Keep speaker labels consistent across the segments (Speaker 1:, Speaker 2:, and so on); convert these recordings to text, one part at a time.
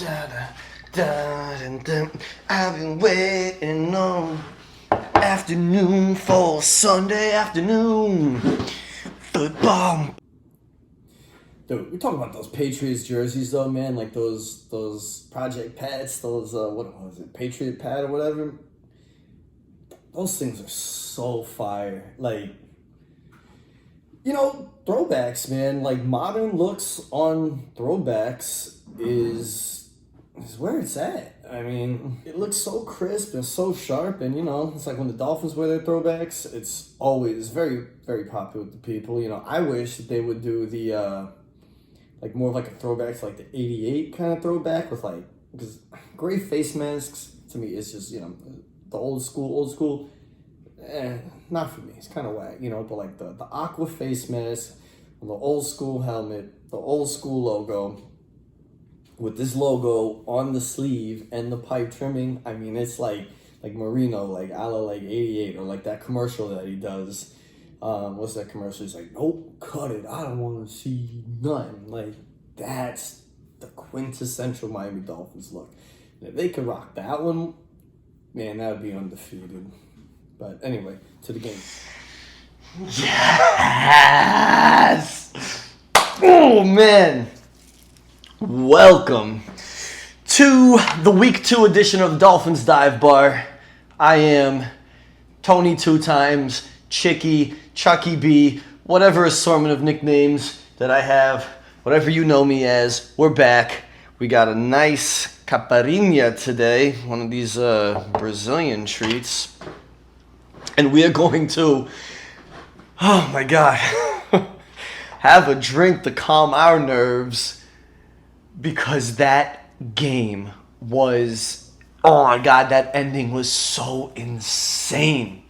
Speaker 1: Da, da, da, dun, dun. I've been waiting on afternoon for Sunday afternoon football.
Speaker 2: Dude, we're talking about those Patriots jerseys though, man. Like those Project Pats, those what was it, Patriot Pat or whatever. Those things are so fire. Like, throwbacks, man. Like modern looks on throwbacks is where it's at. I mean, it looks so crisp and so sharp, and it's like when the Dolphins wear their throwbacks, it's always very, very popular with the people. I wish that they would do the like more of like a throwback to like the '88 kind of throwback with like, because gray face masks to me is just the old school. Not for me. It's kind of whack, but like the aqua face mask, the old school helmet, the old school logo, with this logo on the sleeve and the pipe trimming. I mean, it's like Marino, like a la like '88, or like that commercial that he does. What's that commercial? He's like, nope, cut it. I don't want to see nothing. Like, that's the quintessential Miami Dolphins look. And if they could rock that one, man, that would be undefeated. But anyway, to the game.
Speaker 1: Yes! Oh, man. Welcome to the Week 2 edition of Dolphins Dive Bar. I am Tony 2 times, Chicky, Chucky B, whatever assortment of nicknames that I have, whatever you know me as. We're back. We got a nice caipirinha today, one of these Brazilian treats. And we are going to, oh my God, have a drink to calm our nerves, because that game was, oh my God, that ending was so insane.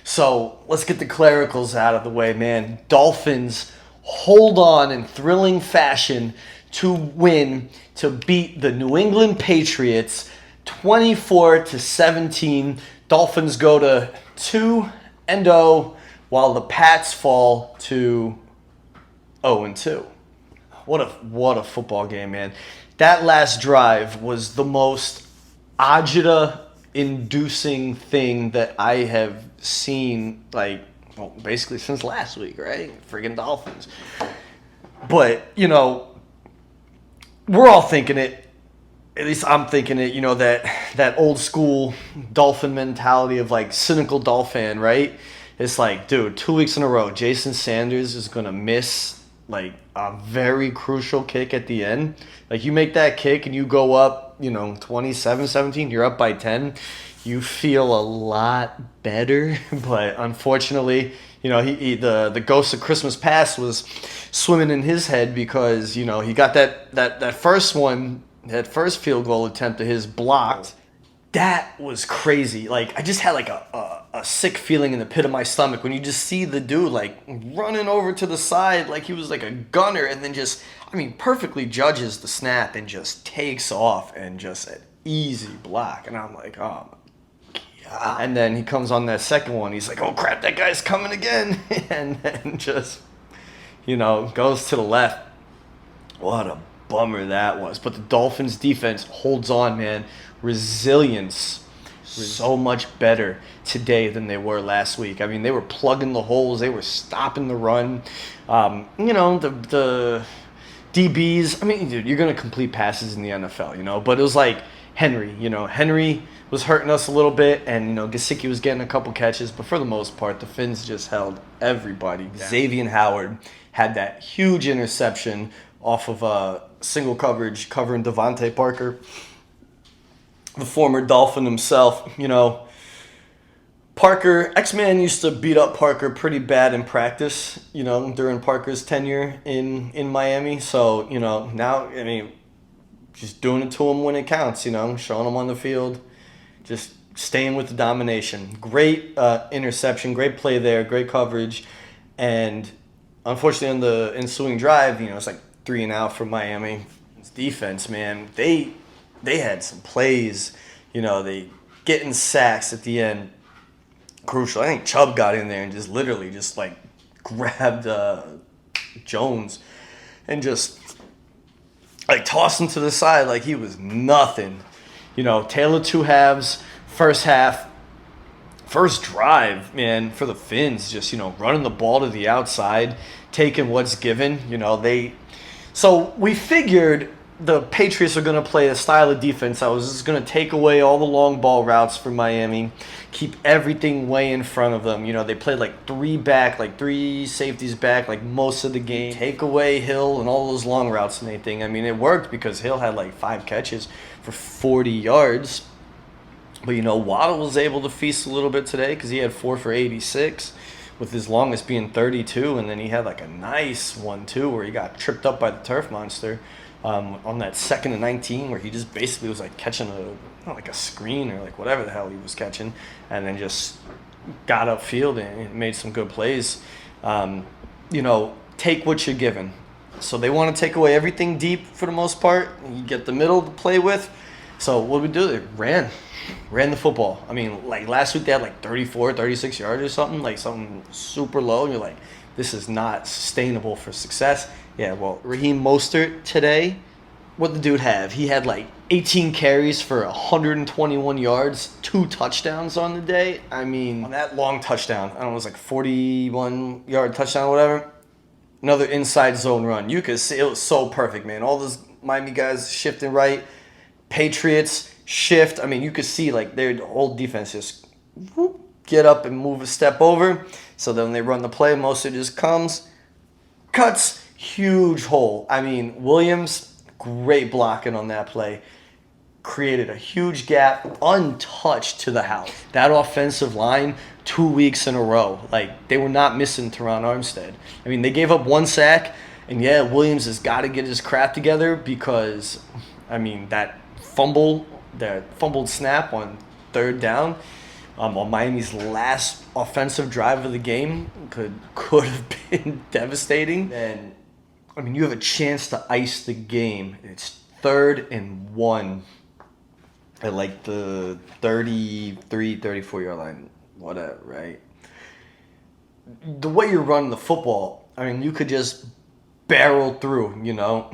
Speaker 1: So let's get the clericals out of the way, man. Dolphins hold on in thrilling fashion to win, to beat the New England Patriots 24-17. Dolphins go to 2-0, while the Pats fall to 0-2. What a football game, man. That last drive was the most agita-inducing thing that I have seen, basically since last week, right? Friggin' Dolphins. But, we're all thinking it. At least I'm thinking it, that old school Dolphin mentality of, like, cynical Dolphin, right? It's like, dude, 2 weeks in a row, Jason Sanders is going to miss, like, a very crucial kick at the end. Like, you make that kick and you go up, 27-17, you're up by 10. You feel a lot better. But unfortunately, the ghost of Christmas past was swimming in his head, because, he got that first one, that first field goal attempt of his blocked. That was crazy. Like, I just had like a sick feeling in the pit of my stomach when you just see the dude like running over to the side like he was like a gunner, and then just, perfectly judges the snap and just takes off, and just an easy block. And I'm like, oh my God. And then he comes on that second one. He's like, oh crap, that guy's coming again. And then just, goes to the left. What a bummer that was. But the Dolphins defense holds on, man. Resilience. So much better today than they were last week. They were plugging the holes. They were stopping the run. The DBs, dude, you're going to complete passes in the NFL, but it was like Henry. Henry was hurting us a little bit, and, Gesicki was getting a couple catches, but for the most part, the Finns just held everybody. Yeah. Xavier Howard had that huge interception off of a single coverage covering Devontae Parker, the former Dolphin himself. Parker, X-Man used to beat up Parker pretty bad in practice, during Parker's tenure in Miami. So, now, just doing it to him when it counts, showing him on the field, just staying with the domination. Great interception, great play there, great coverage. And unfortunately, on the ensuing drive, it's like 3 and out for Miami. It's defense, man. They had some plays, they getting sacks at the end. Crucial. I think Chubb got in there and just literally just like grabbed Jones and just like tossed him to the side like he was nothing. You know, Taylor two halves, first half, first drive, man, for the Finns, just, you know, running the ball to the outside, taking what's given. You know, so we figured the Patriots are going to play a style of defense that was just going to take away all the long ball routes for Miami, keep everything way in front of them. You know, they played like three safeties back, like most of the game. Take away Hill and all those long routes and anything. I mean, it worked because Hill had like 5 catches for 40 yards. But, you know, Waddle was able to feast a little bit today because he had 4 for 86, with his longest being 32. And then he had like a nice one, too, where he got tripped up by the turf monster on that 2nd and 19, where he just basically was like catching a screen or like whatever the hell he was catching, and then just got upfield and made some good plays. You know, take what you're given. So they want to take away everything deep for the most part. You get the middle to play with. So what did we do? They ran the football. I mean, like last week they had like 34, 36 yards or something, like something super low. And you're like, this is not sustainable for success. Yeah, well, Raheem Mostert today, what the dude have? He had like 18 carries for 121 yards, 2 touchdowns on the day. I mean, on that long touchdown, I don't know, it was like 41-yard touchdown or whatever. Another inside zone run. You could see it was so perfect, man. All those Miami guys shifting right. Patriots shift. I mean, you could see like their whole defense just whoop, get up and move a step over. So then when they run the play, Mostert just comes, cuts, huge hole. I mean, Williams, great blocking on that play. Created a huge gap, untouched to the house. That offensive line, 2 weeks in a row. Like, they were not missing Teron Armstead. I mean, they gave up 1 sack, and yeah, Williams has got to get his crap together because, I mean, that fumbled snap on 3rd down on Miami's last offensive drive of the game could have been devastating. And I mean, you have a chance to ice the game. It's 3rd and 1 at like the 33, 34-yard line, whatever, right? The way you're running the football, I mean, you could just barrel through, you know.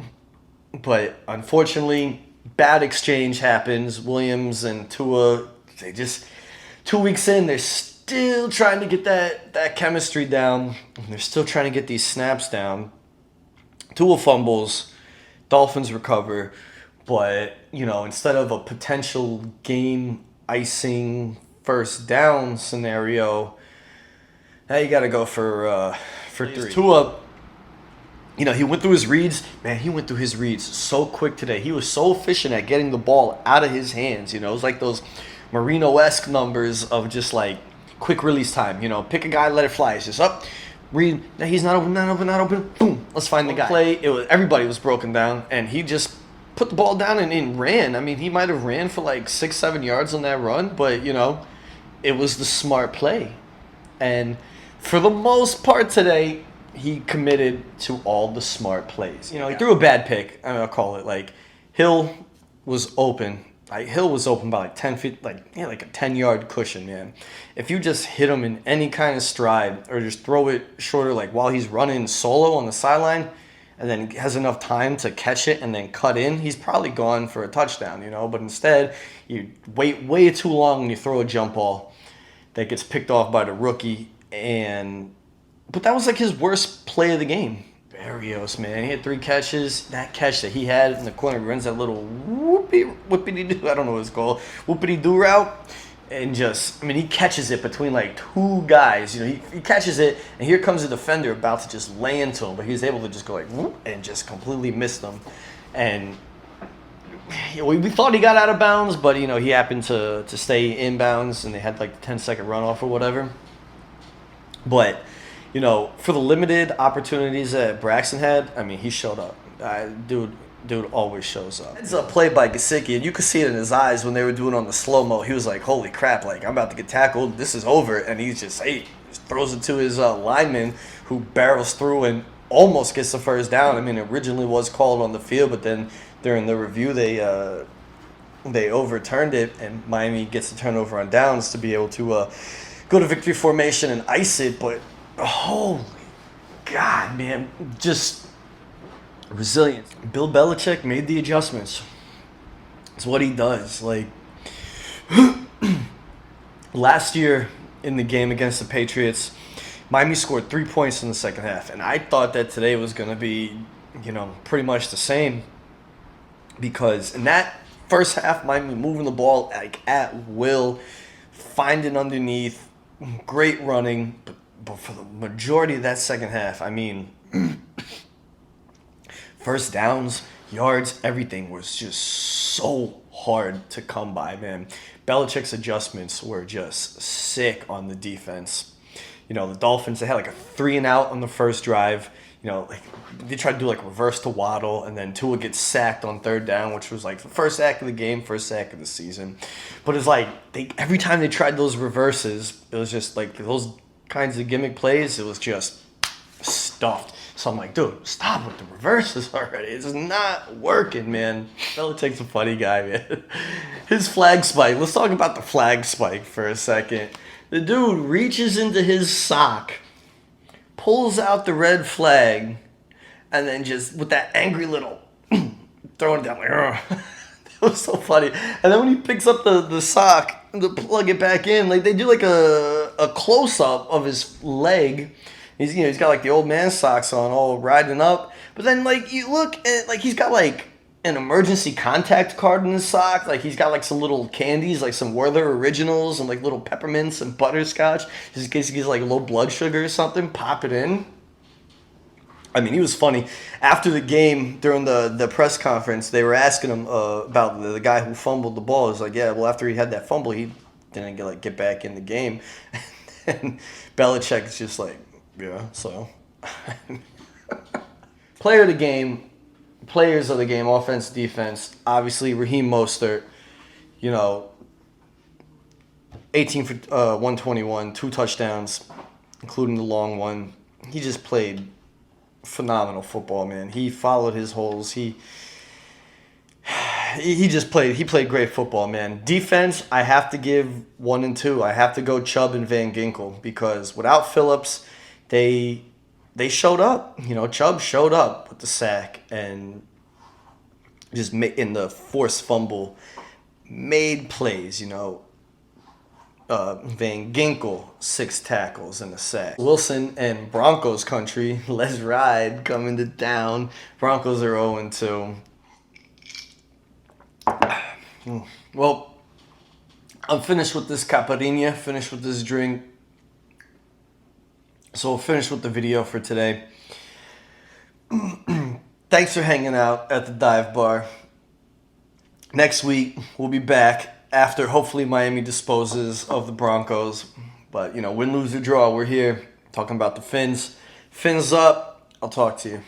Speaker 1: But unfortunately, bad exchange happens. Williams and Tua, they just 2 weeks in, they're still trying to get that chemistry down. They're still trying to get these snaps down. Tua fumbles, Dolphins recover, but, you know, instead of a potential game icing first down scenario, now you got to go for 3. Tua, you know, he went through his reads. Man, he went through his reads so quick today. He was so efficient at getting the ball out of his hands. You know, it was like those Marino-esque numbers of just like quick release time. You know, pick a guy, let it fly. It's just up. Read, he's not open, boom, let's find the guy. Everybody was broken down, and he just put the ball down and ran. I mean, he might have ran for like 6-7 yards on that run, but, you know, it was the smart play. And for the most part today, he committed to all the smart plays. You know, he threw a bad pick, I'll call it. Like, Hill was open. Hill was open by like 10 feet, like a 10-yard cushion, man. If you just hit him in any kind of stride or just throw it shorter, like while he's running solo on the sideline, and then has enough time to catch it and then cut in, he's probably gone for a touchdown, you know. But instead, you wait way too long when you throw a jump ball that gets picked off by the rookie. But that was like his worst play of the game. Barrios, man, he had 3 catches. That catch that he had in the corner, he runs that little whoopity-doo, I don't know what it's called, whoopity-doo route, and just, I mean, he catches it between like 2 guys. You know, he catches it, and here comes a defender about to just lay into him, but he was able to just go like whoop and just completely miss them. And we thought he got out of bounds, but, you know, he happened to stay inbounds, and they had like the 10-second runoff or whatever. But, you know, for the limited opportunities that Braxton had, I mean, he showed up. Dude always shows up. It's a play by Gesicki, and you could see it in his eyes when they were doing on the slow-mo. He was like, holy crap, like, I'm about to get tackled. This is over. And he's just throws it to his lineman, who barrels through and almost gets the first down. I mean, it originally was called on the field, but then during the review, they overturned it, and Miami gets the turnover on downs to be able to go to victory formation and ice it. But holy God, man, just resilience. Bill Belichick made the adjustments. It's what he does. Like, last year in the game against the Patriots, Miami scored 3 points in the second half, and I thought that today was going to be, pretty much the same, because in that first half, Miami moving the ball like at will, finding underneath, great running, but for the majority of that second half, I mean, first downs, yards, everything was just so hard to come by, man. Belichick's adjustments were just sick on the defense. The Dolphins, they had like a 3-and-out on the first drive. Like they tried to do like reverse to Waddle, and then Tua gets sacked on third down, which was like the first sack of the game, first sack of the season. But it's like every time they tried those reverses, it was just like those kinds of gimmick plays. It was just stuffed. So I'm like, dude, stop with the reverses already. It's not working, man. Belichick's a funny guy, man. His flag spike. Let's talk about the flag spike for a second. The dude reaches into his sock, pulls out the red flag, and then just with that angry little throwing it down like, ugh. That was so funny. And then when he picks up the sock to plug it back in, like they do like a close up of his leg. He's got like the old man socks on, all riding up. But then like you look at like he's got like an emergency contact card in his sock. Like he's got like some little candies, like some Werther Originals and like little peppermints and butterscotch, just in case he gets like low blood sugar or something. Pop it in. I mean, he was funny. After the game, during the press conference, they were asking him about the guy who fumbled the ball. He was like, yeah, well, after he had that fumble, he didn't get back in the game. And Belichick's just like, yeah, so. Players of the game, offense, defense, obviously Raheem Mostert, 18 for 121, 2 touchdowns, including the long one. He just played phenomenal football, man. He followed his holes. He played great football, man. Defense, I have to give 1 and 2. I have to go Chubb and Van Ginkel, because without Phillips, they showed up. Chubb showed up with the sack and just in the forced fumble, made plays. Van Ginkel, 6 tackles and a sack. Wilson and Broncos country, let's ride, coming to town. Broncos are 0-2. Well, I'm finished with this caipirinha, finished with this drink. So we'll finish with the video for today. Thanks for hanging out at the dive bar. Next week, we'll be back after hopefully Miami disposes of the Broncos. But, win, lose, or draw, we're here talking about the Fins. Fins up. I'll talk to you.